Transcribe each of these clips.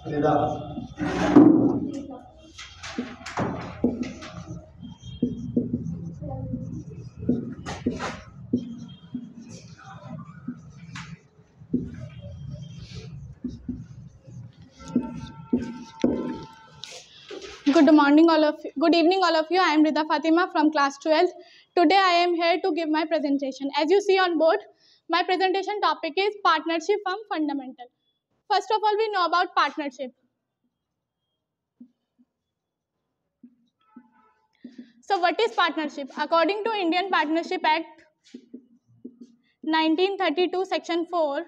Good morning, all of you. Good evening, all of you. I am Rida Fatima from class 12th. Today, I am here to give my presentation. As you see on board, my presentation topic is partnership from fundamental. First of all, we know about partnership. So, what is partnership? According to Indian Partnership Act 1932, Section 4,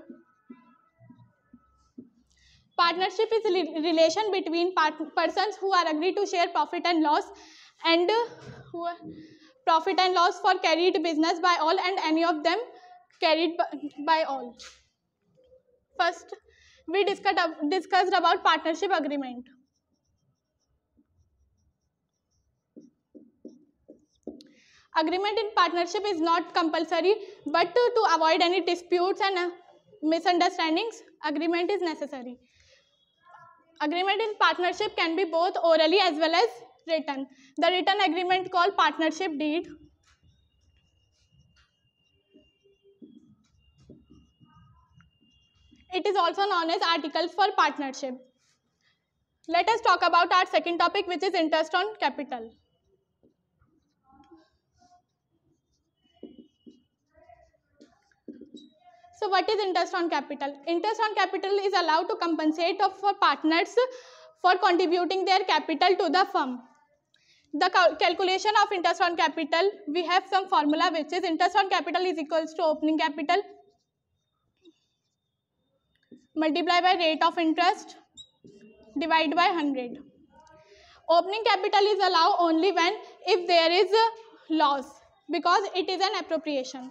partnership is relation between persons who are agreed to share profit and loss and profit and loss for carried business by all and any of them carried by all. First, we discussed about partnership agreement. Agreement in partnership is not compulsory, but to avoid any disputes and misunderstandings, agreement is necessary. Agreement in partnership can be both orally as well as written. The written agreement called partnership deed. It is also known as articles for partnership. Let us talk about our second topic, which is interest on capital. So what is interest on capital? Interest on capital is allowed to compensate for partners for contributing their capital to the firm. The calculation of interest on capital, we have some formula, which is interest on capital is equals to opening capital multiplied by rate of interest divided by 100. Opening capital is allowed only when if there is a loss, because it is an appropriation.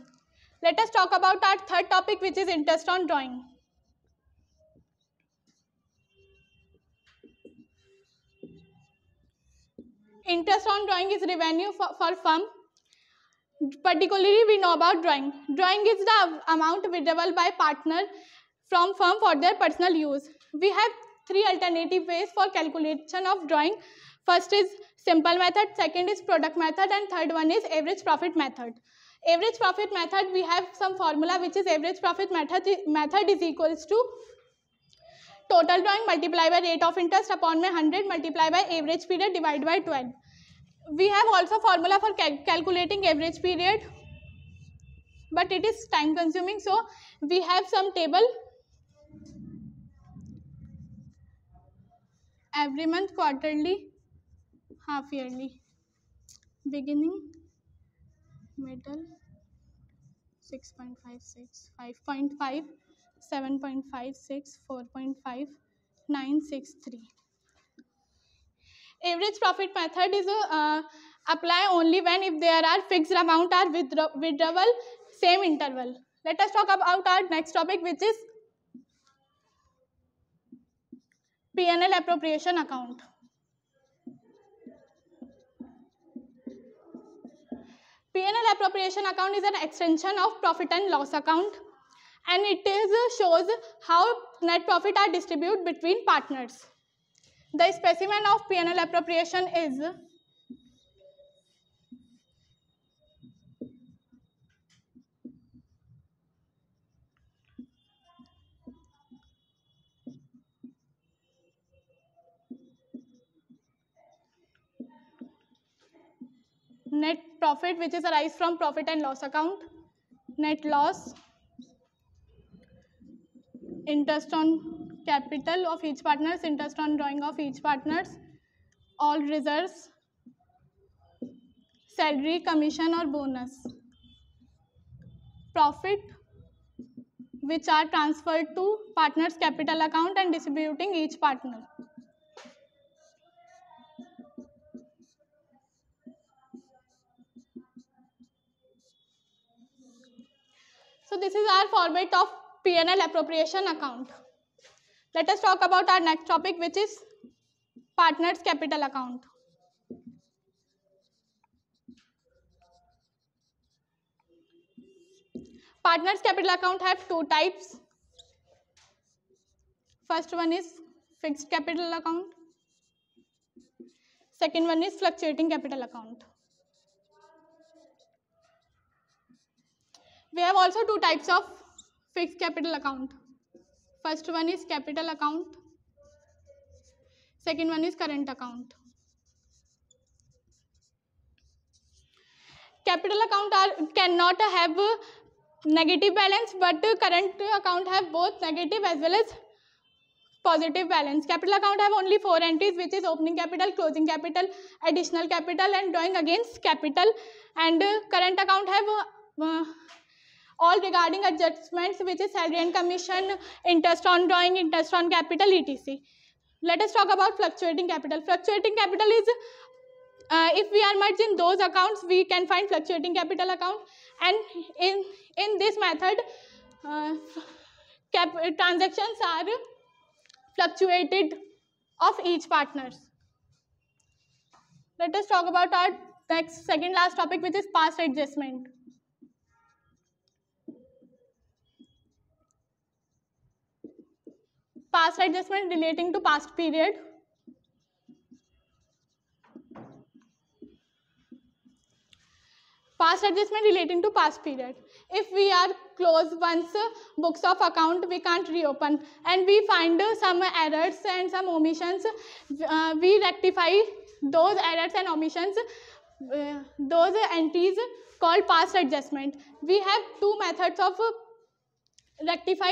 Let us talk about our third topic, which is interest on drawing. Interest on drawing is revenue for firm. Particularly, we know about drawing. Drawing is the amount withdrawal by partner from firm for their personal use. We have three alternative ways for calculation of drawing. First is simple method, second is product method, and third one is average profit method. Average profit method, we have some formula, which is average profit method is equals to total drawing multiplied by rate of interest upon 100 multiplied by average period divided by 12. We have also formula for calculating average period, but it is time consuming, so we have some table. Every month, quarterly, half yearly, beginning, middle, 6.56, 5.5, 7.56, 4.5, 963. Average profit method is apply only when if there are fixed amount are withdrawal same interval. Let us talk about our next topic, which is P&L appropriation account. P&L appropriation account is an extension of profit and loss account, and it is shows how net profit are distributed between partners. The specimen of P&L appropriation is net profit, which is arise from profit and loss account, net loss, interest on capital of each partners, interest on drawing of each partners, all reserves, salary, commission or bonus, profit which are transferred to partners capital account and distributing each partner. So this is our format of P&L appropriation account. Let us talk about our next topic, which is partners capital account. Partners capital account have two types. First one is fixed capital account. Second one is fluctuating capital account. We have also two types of fixed capital account. First one is capital account. Second one is current account. Capital account cannot have negative balance, but current account have both negative as well as positive balance. Capital account have only 4 entries, which is opening capital, closing capital, additional capital, and drawing against capital. And current account have all regarding adjustments, which is salary and commission, interest on drawing, interest on capital, etc. Let us talk about fluctuating capital. Fluctuating capital is if we are merged in those accounts, we can find fluctuating capital account, and in this method transactions are fluctuated of each partners. Let us talk about our next second last topic, which is past adjustment. Past adjustment relating to past period. Past adjustment relating to past period. If we are closed once books of account, we can't reopen, and we find some errors and some omissions, we rectify those errors and omissions, those entries called past adjustment. We have two methods of rectify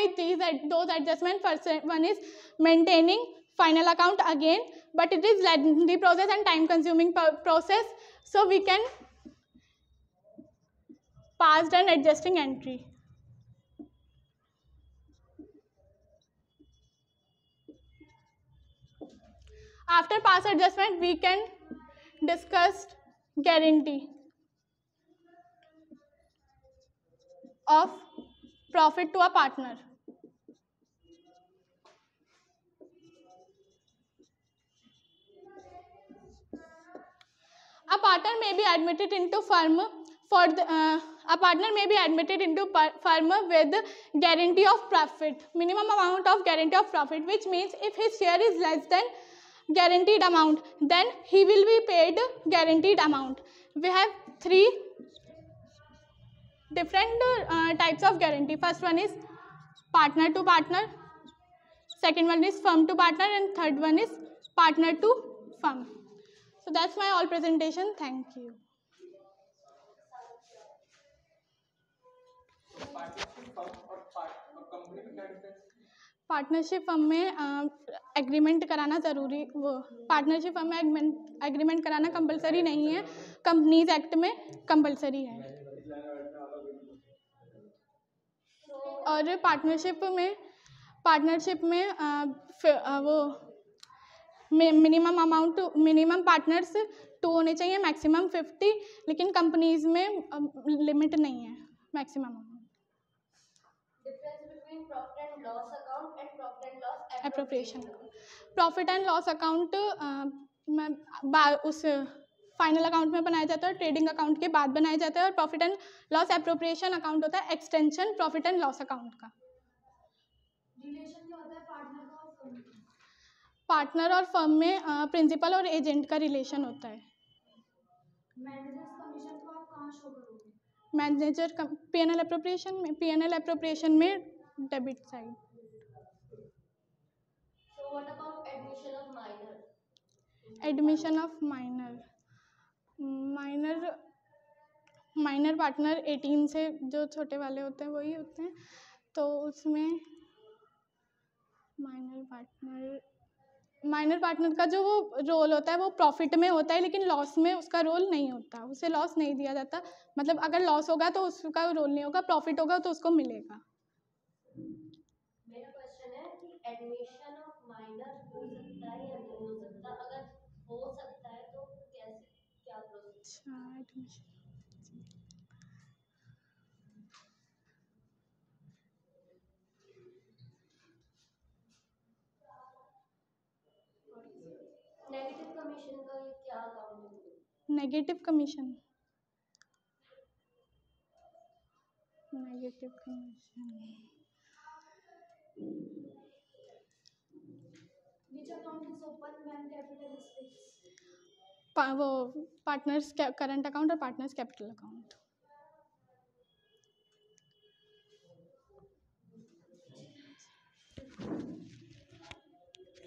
those adjustments. First one is maintaining final account again, but it is lengthy process and time consuming process, so we can past and adjusting entry. After past adjustment, we can discuss guarantee of profit to a partner. A partner may be admitted into firm for the, a partner may be admitted into firm with guarantee of profit, minimum amount of guarantee of profit, which means if his share is less than guaranteed amount, then he will be paid guaranteed amount. We have three different types of guarantee. First one is partner to partner, second one is firm to partner, and third one is partner to firm. So that's my all presentation. Thank you. Partnership firm में agreement कराना ज़रूरी, वो partnership firm में agreement कराना compulsory नहीं है, companies act में compulsory है. और पार्टनरशिप में वो मिनिमम पार्टनर्स 2 होने चाहिए, मैक्सिमम 50, लेकिन कंपनीज में लिमिट नहीं है maximum amount. Profit and loss account and profit and loss appropriation. Profit and loss account उस फाइनल अकाउंट में बनाया जाता है, ट्रेडिंग अकाउंट के बाद बनाया जाता है, और profit and loss appropriation account होता है extension profit and loss account का. रिलेशन क्या होता है पार्टनर का और फर्म का? पार्टनर और फर्म में प्रिंसिपल और एजेंट का रिलेशन होता है. मैनेजर्स कमीशन को आप कहाँ शो करोगे? मैनेजर पीएनएल एप्रोप्रिएशन में debit side. So what about admission of minor? Admission of minor partner 18 से जो छोटे वाले होते हैं वही होते हैं, तो उसमें माइनर पार्टनर का जो वो रोल होता है वो प्रॉफिट में होता है, लेकिन लॉस में उसका रोल नहीं होता, उसे लॉस नहीं दिया जाता. मतलब अगर लॉस होगा तो उसका रोल नहीं होगा, प्रॉफिट होगा तो उसको मिलेगा. मेरा क्वेश्चन है कि एडमिशन ऑफ माइनर हो सकता है या नहीं हो सकता? अगर हो सकता है तो कैसे, क्या प्रोसेस? अच्छा, एडमिशन नेगेटिव कमीशन का ये क्या अकाउंट है? Negative commission Which account is open when capital is fixed? वो पार्टनर्स करंट अकाउंट और पार्टनर्स कैपिटल अकाउंट.